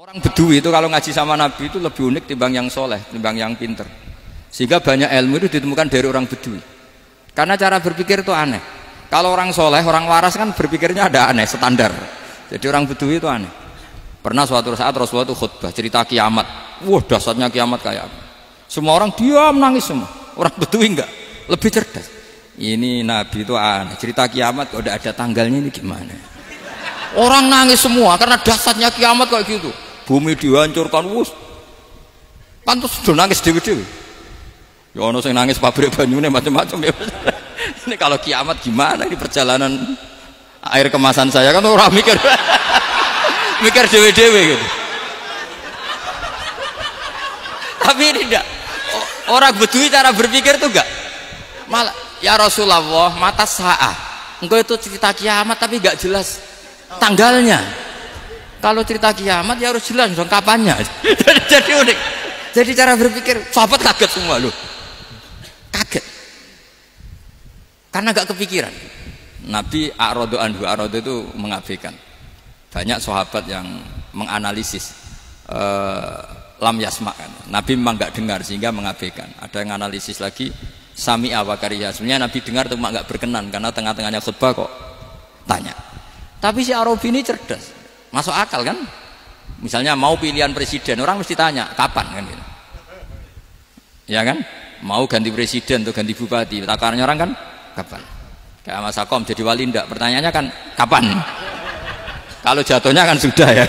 Orang Bedui itu kalau ngaji sama Nabi itu lebih unik timbang yang soleh, timbang yang pinter. Sehingga banyak ilmu itu ditemukan dari orang Bedui. Karena cara berpikir itu aneh. Kalau orang soleh, orang waras kan berpikirnya ada aneh, standar. Jadi orang Bedui itu aneh. Pernah suatu saat Rasulullah itu khutbah cerita kiamat. Wah, dahsyatnya kiamat kayak apa? Semua orang diam nangis semua. Orang Bedui enggak, lebih cerdas. Ini Nabi itu aneh. Cerita kiamat kok udah ada tanggalnya ini gimana? Orang nangis semua karena dahsyatnya kiamat kayak gitu. Bumi dihancurkan, wus. Pantas sudah nangis dewi-dewi. Ya ono sing nangis pabrik banyune macam-macam ya. Ini kalau kiamat gimana ini perjalanan air kemasan saya kan orang mikir. Mikir dewi-dewi gitu. Tapi ini enggak. Orang Bedui cara berpikir tuh enggak. Malah ya Rasulullah, mata sa'ah. Engkau itu cerita kiamat tapi enggak jelas tanggalnya. Kalau cerita kiamat ya harus jelas dong kapannya. Jadi unik. Jadi cara berpikir sahabat kaget semua loh. Kaget. Karena gak kepikiran. Nabi a'radu anhu, a'radu itu mengabaikan. Banyak sahabat yang menganalisis lam yasma'kan. Nabi memang gak dengar sehingga mengabaikan. Ada yang analisis lagi sami'a wa kariha. Sebenarnya Nabi dengar cuma gak berkenan karena tengah-tengahnya khutbah kok tanya. Tapi si Arabi ini cerdas. Masuk akal kan? Misalnya mau pilihan presiden, orang mesti tanya kapan kan gitu. Ya kan? Mau ganti presiden atau ganti bupati, takarannya orang kan kapan? Kayak Mas Akom jadi wali ndak? Pertanyaannya kan kapan? Kalau jatuhnya kan sudah ya.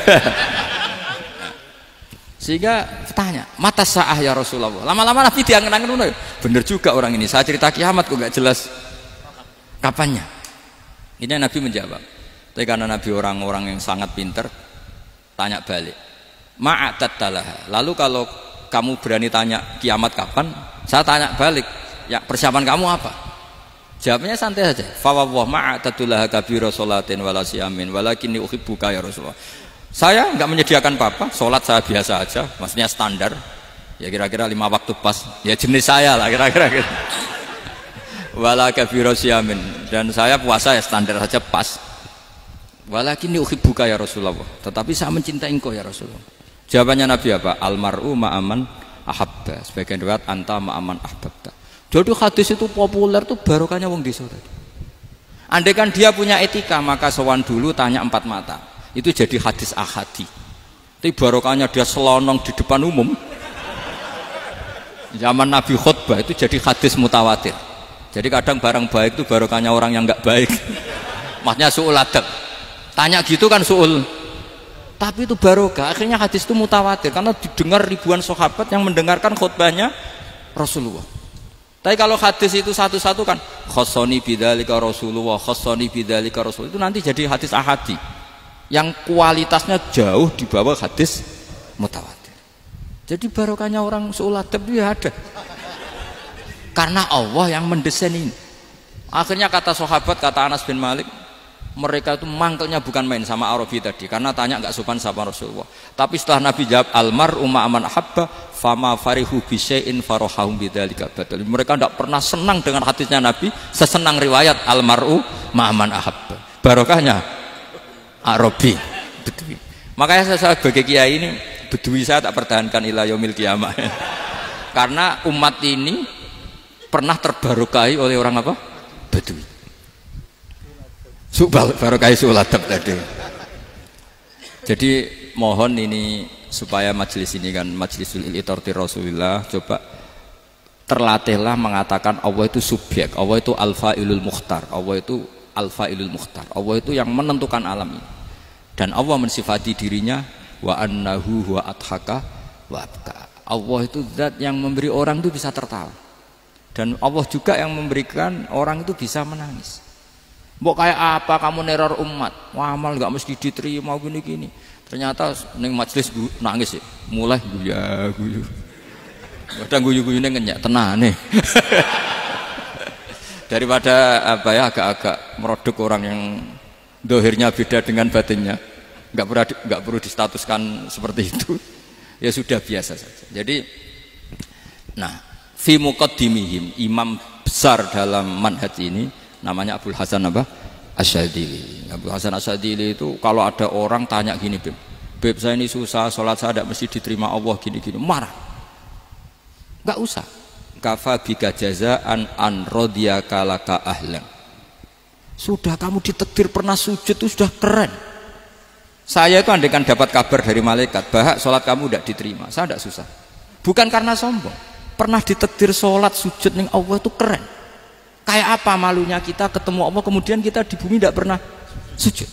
Sehingga tanya, mata sa'ah ya Rasulullah. Lama-lama Nabi diangen-angen, bener juga orang ini. Saya cerita kiamat kok gak jelas kapannya. Ini Nabi menjawab. Tapi karena Nabi orang-orang yang sangat pinter, tanya balik. Ma'atattalah. Lalu kalau kamu berani tanya kiamat kapan, saya tanya balik. Ya persiapan kamu apa? Jawabnya santai saja. Fawwah ma'atattalah kabira sholatin wala siyamin walakinni uhibbuka ya Rasulullah. Saya enggak menyediakan apa-apa, sholat saya biasa aja, maksudnya standar. Ya kira-kira 5 waktu pas. Ya jenis saya lah kira-kira gitu. Wala kabira siyamin, dan saya puasa ya standar saja pas. Walakinni uhibbuka ya Rasulullah. Tetapi saya mencintai engkau ya Rasulullah. Jawabannya Nabi apa? Almar'u ma'aman ahabba. Sebagian riwayat anta ma'aman ahbabta. Jadi hadis itu populer tuh barokahnya wong desa tadi. Andai kan dia punya etika maka sowan dulu tanya 4 mata. Itu jadi hadis ahadi. Tapi barokahnya dia selonong di depan umum. Zaman Nabi khutbah itu jadi hadis mutawatir. Jadi kadang barang baik itu barokahnya orang yang enggak baik. Maksudnya su'ul adab. Tanya gitu kan su'ul, tapi itu barokah. Akhirnya hadis itu mutawatir karena didengar ribuan sahabat yang mendengarkan khutbahnya Rasulullah. Tapi kalau hadis itu satu-satu kan khossoni bidzalika Rasulullah, khossoni bidzalika Rasul, itu nanti jadi hadis ahadi yang kualitasnya jauh di bawah hadis mutawatir. Jadi barokahnya orang su'ul adab itu ada karena Allah yang mendesain ini. Akhirnya kata sahabat, kata Anas bin Malik, mereka itu mangkelnya bukan main sama Arabi tadi karena tanya nggak sopan sama Rasulullah. Tapi setelah Nabi jawab almar'u ma'aman ahabba fama farihu bisyai'in farahahum bidzalika badal. Mereka tidak pernah senang dengan hadisnya Nabi sesenang riwayat almar'u ma'aman ahabba. Barokahnya Arabi Bedui. Makanya saya sebagai kiai ini Bedui saya tak pertahankan ila yaumil qiyamah. Karena umat ini pernah terbarokahi oleh orang apa? Bedui. Barokah su'ul adab tadi. Jadi mohon ini supaya majelis ini kan majlisul iltorti Rasulullah, coba terlatihlah mengatakan Allah itu subjek, Allah itu al-fa'ilul mukhtar, Allah itu al-fa'ilul mukhtar, Allah itu yang menentukan alam ini. Dan Allah mensifati dirinya wa annahu huwa adhaka wa abka. Allah itu zat yang memberi orang itu bisa tertawa. Dan Allah juga yang memberikan orang itu bisa menangis. Mbok kayak apa kamu neror umat, wah amal nggak mesti diterima gini-gini. Ternyata neng majelis nangis ya, mulai guyu. Kadang guyu-guyu ngenyak tenang nih. Daripada apa ya agak-agak merodok orang yang dohirnya beda dengan batinnya, nggak perlu distatuskan seperti itu. Ya sudah biasa saja. Jadi, nah, fi muqaddimihim, imam besar dalam manhaj ini namanya Abul Hasan apa? Asyadzili. Abul Hasan Asyadzili itu kalau ada orang tanya gini, Bim, Beb saya ini susah, sholat saya tidak mesti diterima Allah gini-gini, marah. Enggak usah. Kafa bika jazaan an radiyaka laka ahlan. Sudah kamu ditakdir pernah sujud itu sudah keren. Saya itu andaikan dapat kabar dari malaikat bahwa sholat kamu tidak diterima, saya tidak susah. Bukan karena sombong. Pernah ditakdir sholat sujud ning Allah itu keren. Kayak apa malunya kita ketemu Allah kemudian kita di bumi tidak pernah sujud.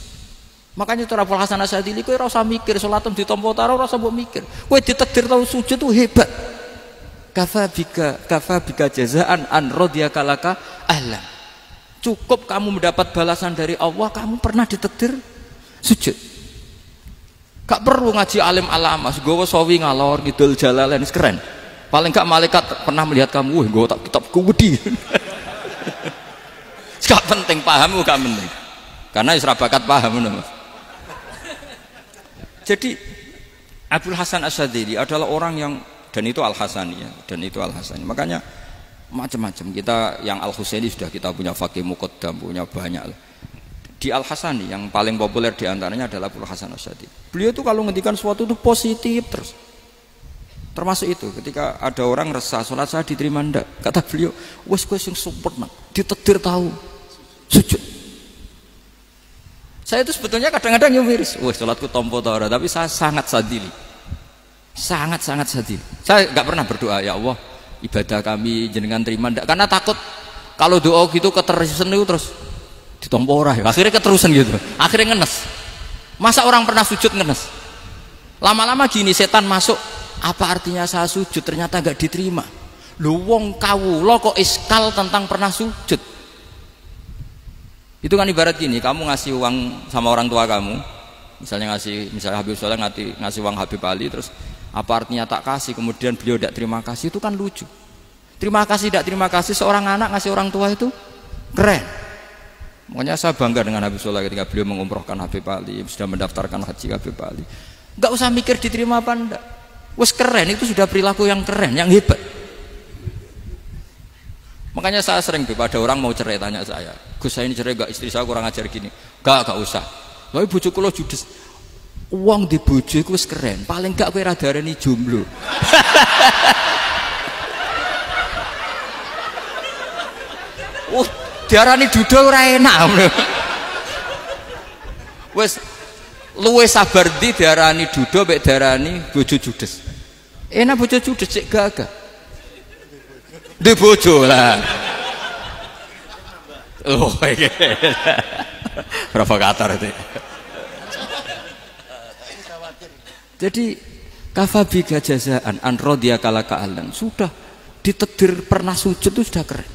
Makanya itu Abul Hasan Asyadzili kowe ora usah mikir salatem ditampa taro ora usah mbok mikir. Kowe ditakdir tau sujud itu hebat. Kafa bika jazaan an radiyaka laka ahlan. Cukup kamu mendapat balasan dari Allah, kamu pernah ditakdir sujud. Gak perlu ngaji alim alama, gowo sawi ngalor ngidul jalalain keren. Paling gak malaikat pernah melihat kamu, wah gowo tak kitab kuwedi. Gak penting paham, gak penting. Karena isra bakat paham Mas. Jadi Abul Hasan Asyadzili adalah orang yang, dan itu Al-Hasani ya, dan itu Al-Hasani. Makanya macam-macam kita yang Al-Husaini sudah kita punya Faqih Muqaddam, punya banyak. Di Al-Hasani yang paling populer diantaranya adalah Abul Hasan Asyadzili. Beliau itu kalau ngendikan sesuatu itu positif terus. Termasuk itu ketika ada orang resah sholat saya diterima ndak, kata beliau wes sing sempurna ditakdir tahu sujud. Saya itu sebetulnya kadang-kadang miris, wah sholatku tompo tora, tapi saya sangat sadili, sangat sadili. Saya nggak pernah berdoa ya Allah ibadah kami jenengan terima ndak, karena takut kalau doa gitu keterusan itu terus ditompo ora, akhirnya keterusan gitu, akhirnya ngenes. Masa orang pernah sujud ngenes? Lama-lama gini setan masuk, apa artinya saya sujud ternyata nggak diterima? Lu wong kawula kok iskal tentang pernah sujud. Itu kan ibarat gini, kamu ngasih uang sama orang tua kamu, misalnya Habib Soleh ngasih uang Habib Ali, terus apa artinya tak kasih, kemudian beliau tidak terima kasih, itu kan lucu. Terima kasih tidak terima kasih, seorang anak ngasih orang tua itu keren. Makanya saya bangga dengan Habib Soleh ketika beliau mengumrohkan Habib Ali, sudah mendaftarkan haji Habib Ali. Gak usah mikir diterima apa enggak, wes keren, itu sudah perilaku yang keren, yang hebat. Makanya saya sering ada orang mau cerai tanya saya, Gus saya ini cerai gak, istri saya kurang ajar gini. Gak usah. Tapi bojoku lo judes. Uang di bojoku wis keren, paling gak kowe ra darani jomblo. Oh, diarani duda ora enak. Wis luwe sabar ndi diarani duda mek diarani bojo judes. Enak bojo judes cek gagah. Di bojo lah. Oh, provokator itu. Jadi kafabika jazaan an radiyaka laka ahlan, sudah ditakdir pernah sujud itu sudah keren.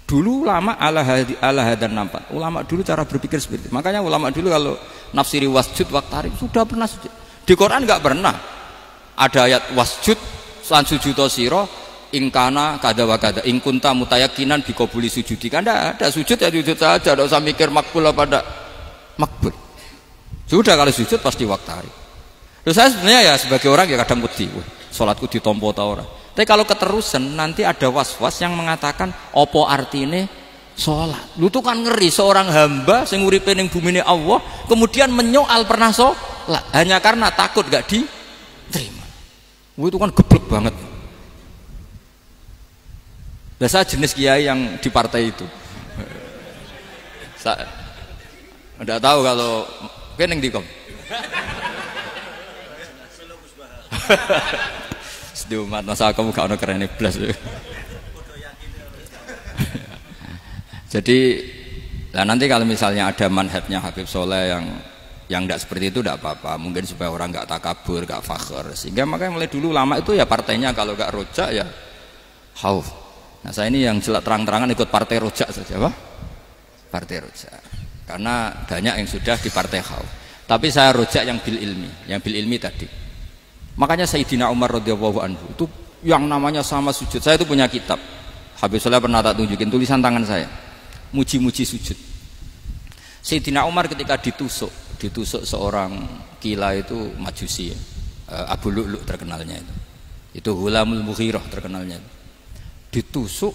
Dulu ulama ala hadan nampak. Ulama dulu cara berpikir seperti itu. Makanya ulama dulu kalau nafsiri wasjud waqtarib sudah pernah sujud. Di Quran enggak pernah ada ayat wasjud lan sujudo sira ingkana kada wa kada ingkunta mutayakinan bikobuli sujudi, kan ada sujud ya sujud saja, tidak usah mikir makbul apa tidak makbul. Sudah kalau sujud pasti waktari. Terus saya sebenarnya ya sebagai orang ya kadang wedi, sholatku ditompo ta ora. Tapi kalau keterusan nanti ada was-was yang mengatakan opo artine sholat. Lu tuh kan ngeri seorang hamba sing uripe ning bumine Allah kemudian menyoal pernah sholat hanya karena takut gak diterima. Itu kan geblek banget. Nah, saya jenis kiai yang di partai itu. Saya tidak tahu kalau keneng dikom. Sedih umat masa kamu gak ono keren blas. Jadi, nah nanti kalau misalnya ada manhajnya Habib Soleh yang tidak seperti itu tidak apa-apa. Mungkin supaya orang nggak takabur, nggak fakhr. Sehingga makanya mulai dulu lama itu ya partainya kalau nggak rojak ya khauf. Nah saya ini yang jelas terang-terangan ikut partai rojak saja, apa? Partai rojak. Karena banyak yang sudah di partai khauf. Tapi saya rojak yang bil ilmi tadi. Makanya Sayyidina Umar radhiyallahu anhu itu yang namanya sama sujud. Saya itu punya kitab. Habib Soleh pernah tak tunjukin tulisan tangan saya. Muji-muji sujud. Sayyidina Umar ketika ditusuk seorang kila itu Majusi ya. Abu Lu'lu' terkenalnya itu. Itu Hulamul Mughirah terkenalnya itu. Ditusuk,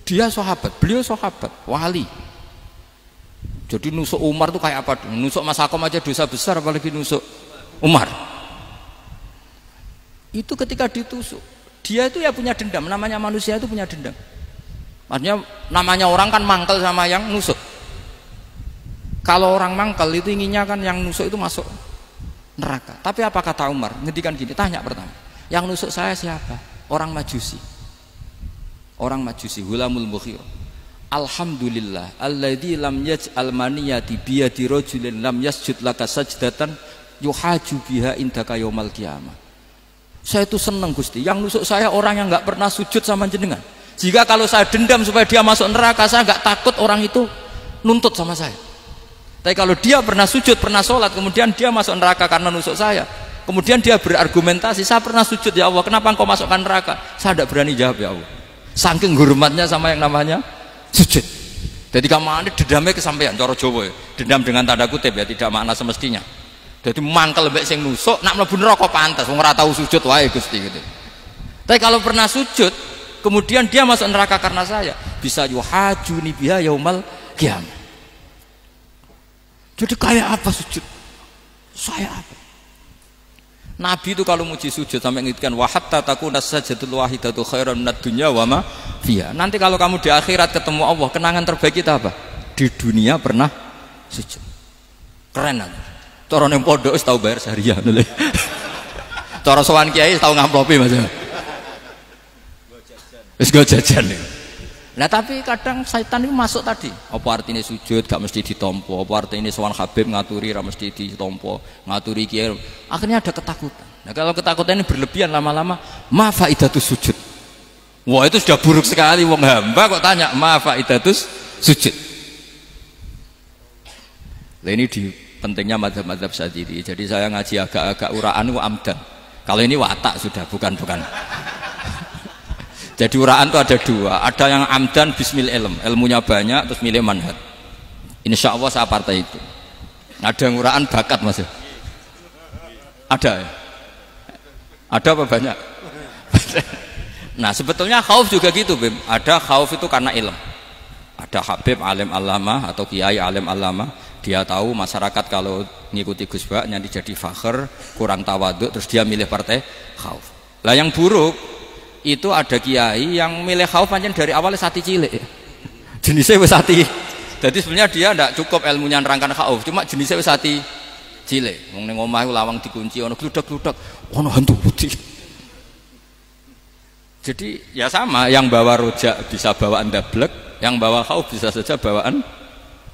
dia sahabat, beliau sahabat, wali. Jadi nusuk Umar tuh kayak apa? Nusuk Mas Hakom aja dosa besar, apalagi nusuk Umar. Itu ketika ditusuk, dia itu ya punya dendam. Namanya manusia itu punya dendam. Maksudnya namanya orang kan mangkel sama yang nusuk. Kalau orang mangkel itu inginnya kan yang nusuk itu masuk neraka. Tapi apa kata Umar? Ngendikan gini, tanya pertama, yang nusuk saya siapa? Orang Majusi. Orang Majusi, Hulamul Mughirah. Alhamdulillah alladzi lam yaj'al maniyati biyadi rajulin lam yasjud laka sajdatan yuhaju biha indaka yaumal qiyamah. Saya itu senang Gusti, yang nusuk saya orang yang enggak pernah sujud sama jenengan. Jika kalau saya dendam supaya dia masuk neraka, saya enggak takut orang itu nuntut sama saya. Tapi kalau dia pernah sujud, pernah sholat, kemudian dia masuk neraka karena nusuk saya, kemudian dia berargumentasi, saya pernah sujud ya Allah, kenapa engkau masukkan neraka? Saya tidak berani jawab ya Allah, saking hormatnya sama yang namanya sujud. Jadi kamane dendamnya kesampaian, cara Jawa ya, dendam dengan tanda kutip ya, tidak makna semestinya. Jadi mangkel mbek sing nusuk, nak mlebu neraka pantas, wong ora tau sujud wae Gusti gitu. Tapi kalau pernah sujud, kemudian dia masuk neraka karena saya, bisa yuhajuni biha yaumal qiyamah. Jadi kayak apa sujud? Saya apa? Nabi itu kalau muji sujud sampai ngingatkan wa hatta takuna sajdatul wahidatu khairan minad dunya wa ma fiha. Nanti kalau kamu di akhirat ketemu Allah, kenangan terbaik kita apa? Di dunia pernah sujud. Keren aja. Cara ning pondok wis tau bayar seharian lho. Cara sowan kiai tau ngamplopi Mas. Wis go jajan. Nah tapi kadang setan itu masuk tadi. Apa artinya sujud gak mesti ditompo, apa artinya sowan Habib ngaturi ra mesti ditompo, ngaturi kiai. Akhirnya ada ketakutan. Nah kalau ketakutan ini berlebihan lama-lama, ma faidatus sujud. Wah itu sudah buruk sekali, wong hamba kok tanya ma faidatus sujud. Nah ini di pentingnya mazhab-mazhab Syadzili. Jadi saya ngaji agak-agak uraan wa amdan. Kalau ini watak sudah, bukan. Jadi uraan itu ada dua, ada yang amdan bismil ilm, ilmunya banyak terus milih manhaj. Insya Allah saya partai itu. Ada yang uraan bakat Mas. Ada ya? Ada apa banyak? Nah sebetulnya khauf juga gitu Bim. Ada khauf itu karena ilm. Ada Habib alim alama atau kiai alim alama, dia tahu masyarakat kalau ngikuti Gus Bak nanti jadi fakhr, kurang tawaduk, terus dia milih partai khauf. Lah yang buruk itu ada kiai yang milih khauf pancen dari awalnya sati cilik ya. Jenisnya wis sati. Jadi sebenarnya dia tidak cukup ilmunya nerangkan khauf, cuma jenisnya wis sati cilik. Wong ning omah lawang dikunci ono gludak-gludak, ono hantu putih. Jadi ya sama, yang bawa rojak bisa bawaan dablek, yang bawa khauf bisa saja bawaan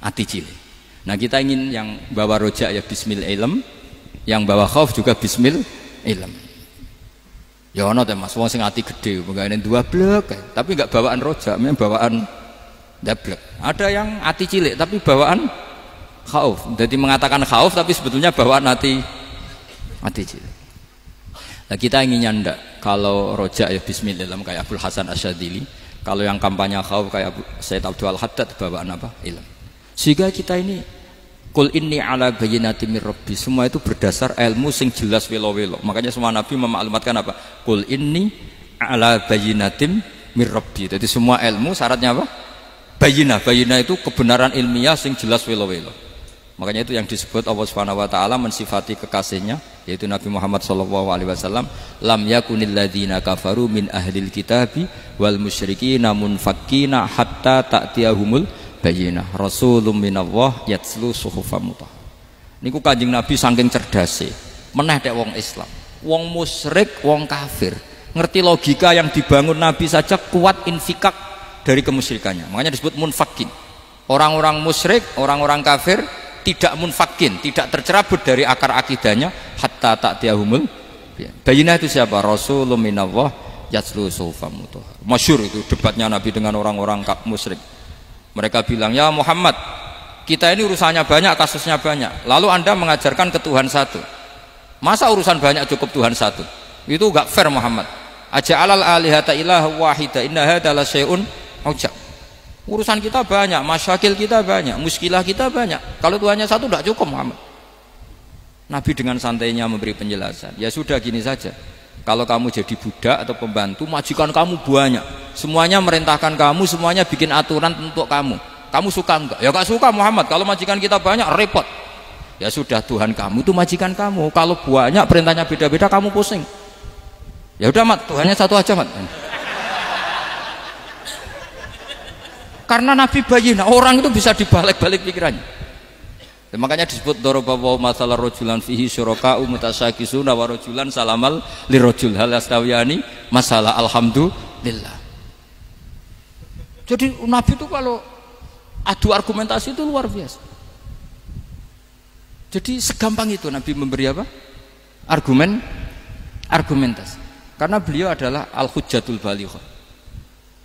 ati cilik. Nah, kita ingin yang bawa rojak ya bismil ilm, yang bawa khauf juga bismil ilm. Ya ono teh Mas, wong sing ati gede, pegawene dua blek, tapi enggak bawaan rojak, memang bawaan dablek. Ada yang ati cilik tapi bawaan khauf. Jadi mengatakan khauf tapi sebetulnya bawaan ati cilik. Nah, kita inginnya ndak kalau rojak ya bismillah kayak Abdul Hasan Asyadzili, kalau yang kampanye khauf kayak Said Abdul Haddad bawaan apa? Ilm. Sehingga kita ini Qul inni ala bayyinatin mir rabbi, semua itu berdasar ilmu sing jelas welo-welo. Makanya semua nabi memaklumatkan apa? Qul inni ala bayyinatin mir rabbi. Jadi semua ilmu syaratnya apa? Bayyinah. Bayyinah itu kebenaran ilmiah sing jelas welo-welo. Makanya itu yang disebut Allah Subhanahu wa taala mensifati kekasihnya yaitu Nabi Muhammad sallallahu alaihi wasallam, lam yakunil ladzina kafaru min ahlil kitabi wal musyrikina munfakkina hatta ta'tiyahumul bayyinah rasulun minallah yatslu suhufam mutahhar. Niku Kanjeng Nabi saking cerdase meneh tek wong Islam, wong musyrik, wong kafir ngerti logika yang dibangun Nabi saja kuat infikak dari kemusyrikannya. Makanya disebut munfakin. Orang-orang musyrik, orang-orang kafir tidak munfakin, tidak tercerabut dari akar akidahnya hatta ta'tiyahumul bayyinah. Itu siapa? Rasulun minallah yatslu suhufam mutahhar. Masyhur itu debatnya Nabi dengan orang-orang musyrik. Mereka bilang, ya Muhammad, kita ini urusannya banyak, kasusnya banyak, lalu anda mengajarkan ke Tuhan satu, masa urusan banyak cukup Tuhan satu? Itu gak fair Muhammad. Aja'alal alihata ilaha wahida inna hadha la syai'un ujab. Urusan kita banyak, masyakil kita banyak, muskilah kita banyak, kalau Tuhannya satu gak cukup Muhammad. Nabi dengan santainya memberi penjelasan, ya sudah gini saja, kalau kamu jadi budak atau pembantu, majikan kamu banyak, semuanya merintahkan kamu, semuanya bikin aturan untuk kamu suka enggak? Ya gak suka Muhammad, kalau majikan kita banyak repot. Ya sudah, Tuhan kamu itu majikan kamu. Kalau banyak perintahnya beda-beda kamu pusing. Ya udah Mat, Tuhannya satu aja Mat. Karena Nabi bayina, orang itu bisa dibalik-balik pikirannya. Dan makanya disebut dorobawa masalah rojulan fihi syuraka umutasakisuna wa rojulan salamal lirojul hal astawiyani masalah alhamdulillah. Jadi Nabi itu kalau adu argumentasi itu luar biasa. Jadi segampang itu Nabi memberi apa? Argumentasi. Karena beliau adalah al-hujjatul balighah.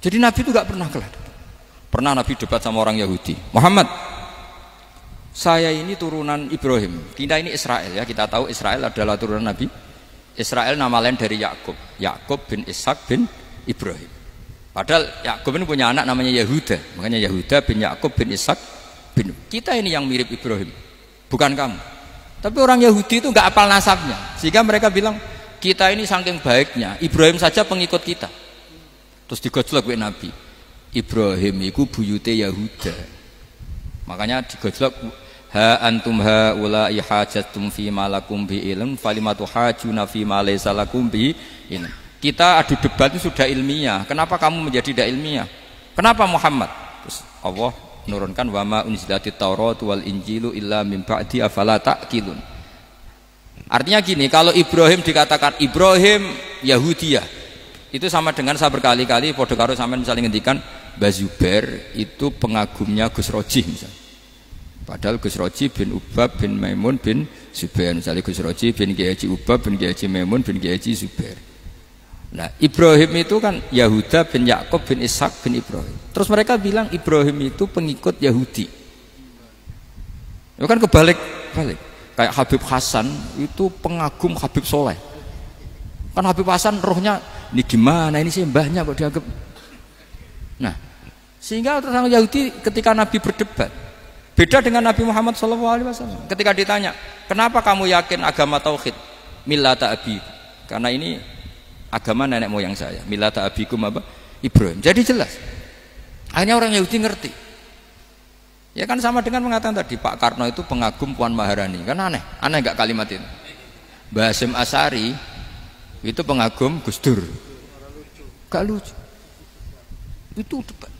Jadi Nabi itu gak pernah kalah. Pernah Nabi debat sama orang Yahudi. Muhammad, saya ini turunan Ibrahim. Kita ini Israel ya. Kita tahu Israel adalah turunan Nabi. Israel nama lain dari Yakub. Yakub bin Ishak bin Ibrahim. Padahal Yakub ini punya anak namanya Yahuda. Makanya Yahuda bin Yakub bin Ishak bin. Kita ini yang mirip Ibrahim, bukan kamu. Tapi orang Yahudi itu nggak hafal nasabnya, sehingga mereka bilang kita ini saking baiknya Ibrahim saja pengikut kita. Terus digojlok oleh Nabi. Ibrahim itu buyute Yahuda. Makanya digojlok, ha antum haula ihajatum fi malakum bi ilm falimatu hajuna fi ma laysa lakum bi ilm. Kita adu debat itu sudah ilmiah. Kenapa kamu menjadi tidak ilmiah? Kenapa Muhammad? Terus Allah menurunkan wa ma unzilatit Taurat wal Injilu illa min ba'di afala ta'qilun. Artinya gini, kalau Ibrahim dikatakan Ibrahim Yahudiyah, itu sama dengan saya berkali-kali podo karo sampean misalnya ngendikan Mbah Zubair itu pengagumnya Gus Roji misalnya. Padahal Gus Roji bin Ubab bin Maimun bin Zubair, misalnya Gus Roji bin Kiai Haji Ubab bin Kiai Haji Maimun bin Kiai Haji Zubair. Nah Ibrahim itu kan Yahuda bin Yakub bin Ishak bin Ibrahim. Terus mereka bilang Ibrahim itu pengikut Yahudi. Itu kan kebalik-balik. Kayak Habib Hasan itu pengagum Habib Soleh. Kan Habib Hasan rohnya ini gimana, ini sih mbahnya kok dianggap. Nah sehingga orang Yahudi ketika Nabi berdebat beda dengan Nabi Muhammad SAW. Ketika ditanya kenapa kamu yakin agama tauhid, millata abi, karena ini agama nenek moyang saya, millata abikum apa? Ibrahim. Jadi jelas akhirnya orang Yahudi ngerti. Ya kan sama dengan mengatakan tadi Pak Karno itu pengagum Puan Maharani. Kan aneh gak kalimat itu? Mbah Hasyim Asy'ari itu pengagum Gus Dur. Gak lucu. Itu debat.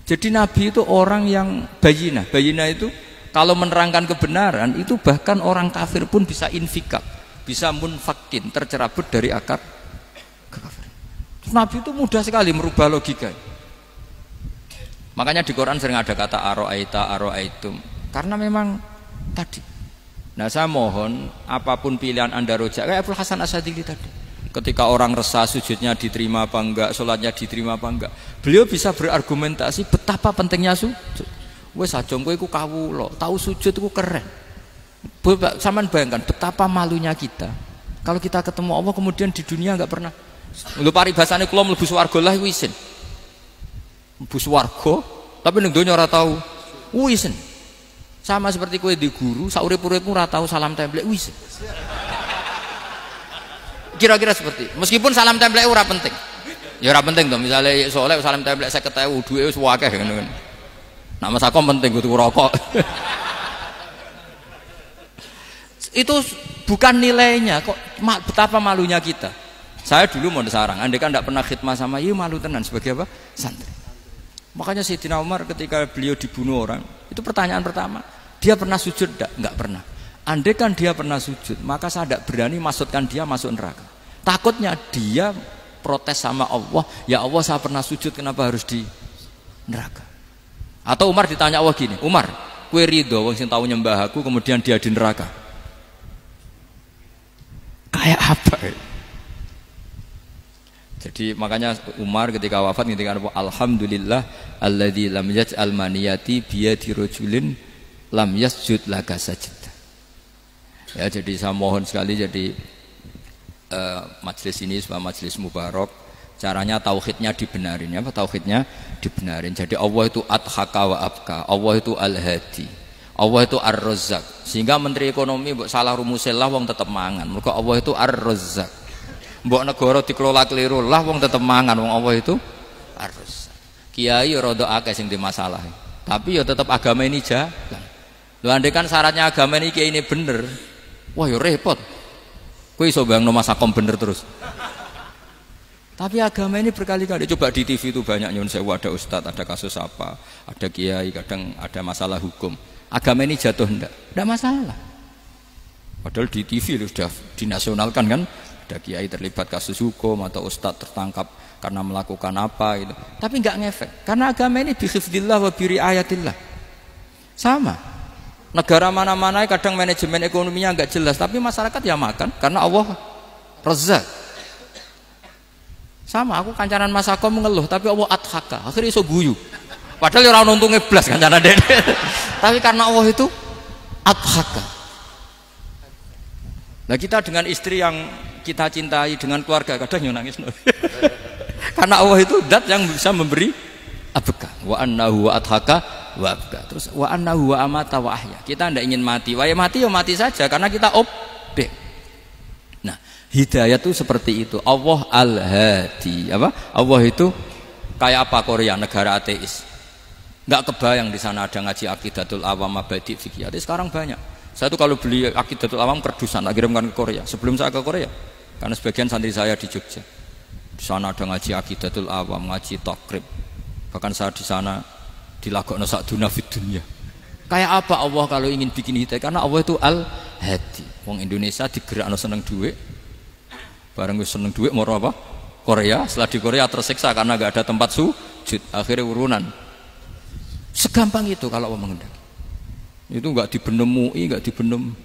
Jadi Nabi itu orang yang bayinah. Bayinah itu kalau menerangkan kebenaran itu bahkan orang kafir pun bisa infikak, bisa munfakin, tercerabut dari akar kekafiran. Nabi itu mudah sekali merubah logika. Makanya di Quran sering ada kata aro'aitum, karena memang tadi. Nah saya mohon apapun pilihan anda rojak kayak Abdul Hasan Asy'adili tadi. Ketika orang resah sujudnya diterima apa enggak, sholatnya diterima apa enggak, beliau bisa berargumentasi betapa pentingnya sujud. Wes aja kowe iku kawula, tahu sujud itu keren. Saman bayangkan betapa malunya kita kalau kita ketemu Allah kemudian di dunia enggak pernah. Lho paribasane kula mlebu swarga lah iku isin. Mlebu swarga tapi ning donya ora tahu isin. Sama seperti kowe di guru saurip-uripmu ora tahu salam templek isin. Kira-kira seperti meskipun salam templek ora penting ya ora penting toh, misalnya soleh salam templek 50.000 duwe wis akeh ngono kan nak masakom penting kudu rokok. Itu bukan nilainya kok, betapa malunya kita. Saya dulu mau sarang andai kan tidak pernah khidmah sama malu tenan sebagai apa? Santri. Makanya Sayyidina Umar ketika beliau dibunuh orang itu pertanyaan pertama, dia pernah sujud enggak pernah. Andai kan dia pernah sujud, maka saya tidak berani masukkan dia masuk neraka. Takutnya dia protes sama Allah, ya Allah saya pernah sujud kenapa harus di neraka? Atau Umar ditanya Allah gini, Umar, kue ridho wong sing tahu nyembah aku kemudian dia di neraka? Kayak apa? Jadi makanya Umar ketika wafat ketika alhamdulillah alladzi lam yaj'al maniyati biyadi rajulin lam yasjud laka sajda. Ya jadi saya mohon sekali jadi majelis ini sebuah majelis mubarak, caranya tauhidnya dibenarin ya, tauhidnya dibenarin. Jadi Allah itu adhaka wa abka, Allah itu al-hadi, Allah itu ar-razzaq. Sehingga menteri ekonomi mbok salah rumusé lah wong tetep mangan. Mergo Allah itu ar-razzaq. Mbok negara dikelola keliru lah wong tetep mangan, wong Allah itu ar-razzaq. Kiai rada akeh sing di masalah. Tapi ya tetep agama ini jalan. Lho andai kan syaratnya agama ini bener, wah ya repot. Kowe iso bayangno masakom bener terus. Tapi agama ini berkali-kali coba di TV itu banyak nyun sewu, ada ustadz, ada kasus apa, ada kiai, kadang ada masalah hukum. Agama ini jatuh ndak masalah. Padahal di TV sudah dinasionalkan kan, ada kiai terlibat kasus hukum atau ustadz tertangkap karena melakukan apa gitu. Tapi nggak ngefek karena agama ini bihifdzillah wa biriayatillah. Sama. Negara mana-mana kadang manajemen ekonominya nggak jelas, tapi masyarakat ya makan karena Allah Razzaq. Sama, aku kancanan Mas Ako mengeluh, tapi Allah adhaka, akhirnya iso guyu. Padahal orang untungnya blas kancanan dede. Tapi karena Allah itu adhaka. Nah kita dengan istri yang kita cintai, dengan keluarga kadang nangis. Karena Allah itu zat yang bisa memberi abka. Wa annahu wa adhaka wa abka. Terus wa annahu wa amata wa ahya. Kita tidak ingin mati. Wah ya mati saja karena kita objek. Nah, hidayah itu seperti itu. Allah al-hadi. Apa? Allah itu kayak apa Korea, negara ateis. Enggak kebayang di sana ada ngaji Aqidatul Awam, Mabadi Fikih. Sekarang banyak. Saya tuh kalau beli Aqidatul Awam kerdusan, tak kirimkan ke Korea. Sebelum saya ke Korea, karena sebagian santri saya di Jogja. Di sana ada ngaji Aqidatul Awam, ngaji takrib. Bahkan saya di sana dilagokno sakduna fid dunya. Kayak apa Allah kalau ingin bikin hidayah? Karena Allah itu al-hadi. Wong Indonesia digerakno seneng duit. Bareng wis seneng duit mau apa? Korea. Setelah di Korea tersiksa karena enggak ada tempat sujud. Akhirnya urunan. Segampang itu kalau Allah menghendaki. Itu enggak dibenem MUI, enggak dibenem.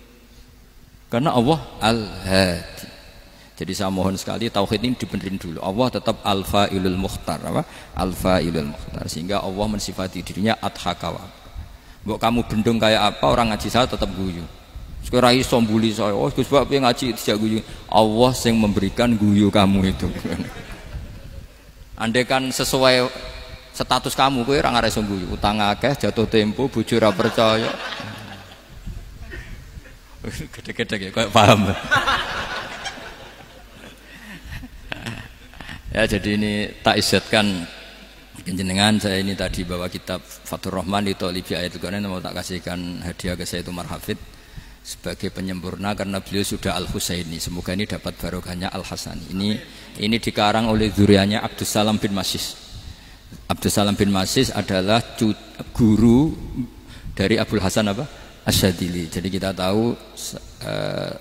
Karena Allah al-hadi. Jadi saya mohon sekali tauhid ini dibenerin dulu. Allah tetap al-fa'ilul mukhtar, apa? Al-fa'ilul mukhtar, sehingga Allah mensifati dirinya adhaka. Mbok kamu bendung kayak apa, orang ngaji saya tetap guyu. Sekarang iso mbuli saya, oh Gus Bab ngaji tidak guyu. Allah yang memberikan guyu kamu itu. Andai kan sesuai status kamu, kowe ora ngarep guyu. Utang akeh, jatuh tempo, bojo ora percaya. Gede-gede ya, kayak paham. Ya jadi ini tak isyatkan jenengan, saya ini tadi bawa kitab Fathur Rahman di Tholibi Ayatul Quran, mau tak kasihkan hadiah ke saya itu Marhafid sebagai penyempurna karena beliau sudah Al-Husaini. Semoga ini dapat barokahnya Al-Hasani. Ini dikarang oleh zurianya Abdus Salam bin Masis. Abdus Salam bin Masis adalah guru dari Abul Hasan apa? Asyadili. Jadi kita tahu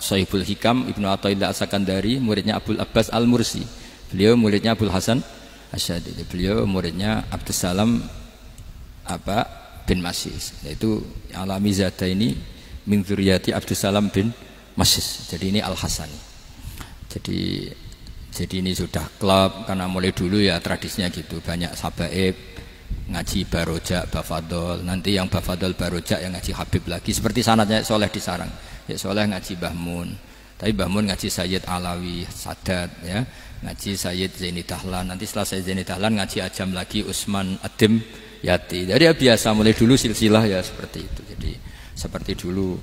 Sahibul Hikam Ibnu Athaillah As-Sakandari muridnya Abul Abbas Al-Mursi. Beliau muridnya Abul Hasan Asyadili. Beliau muridnya Abdus Salam bin Masis. Yaitu alami zada ini min dzurriyyati Abdus Salam bin Masis. Jadi ini Al-Hasani. Jadi ini sudah klub karena mulai dulu ya tradisinya gitu. Banyak sabaib ngaji barojak, bafadol. Nanti yang bafadol barojak yang ngaji Habib lagi. Seperti sanadnya Soleh di Sarang. Ya Soleh ngaji Mbah Mun. Tapi Mbah Mun ngaji Sayyid Alawi Sadat ya. Ngaji Sayyid Zaini Dahlan, nanti setelah Sayyid Zaini Dahlan ngaji Ajam lagi Usman Adim Yati. Jadi ya biasa mulai dulu silsilah ya seperti itu. Jadi seperti dulu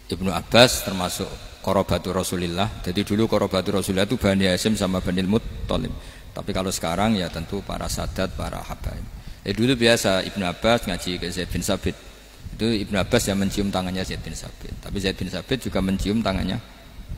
Ibnu Abbas termasuk Qorobatu Rasulillah. Jadi dulu Qorobatu Rasulillah itu Bani Hasyim sama Bani Muttalib. Tapi kalau sekarang ya tentu para sadat, para habaib. Dulu biasa Ibnu Abbas ngaji ke Zaid bin Sabit. Itu Ibnu Abbas yang mencium tangannya Zaid bin Sabit. Tapi Zaid bin Sabit juga mencium tangannya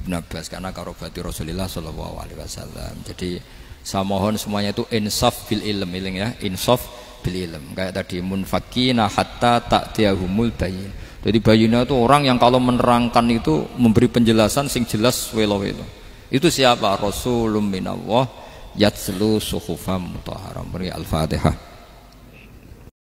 Ibnu Abbas karena karobati Rasulullah Shallallahu Alaihi Wasallam. Jadi saya mohon semuanya itu insaf bil ilm, ya, insaf bil ilm. Kayak tadi munfakina hatta ta'tiyahumul bayin. Jadi bayina itu orang yang kalau menerangkan itu memberi penjelasan sing jelas welo-welo. Itu siapa? Rasulun minallah yatslu suhufam mutahharam. Al-Fatihah.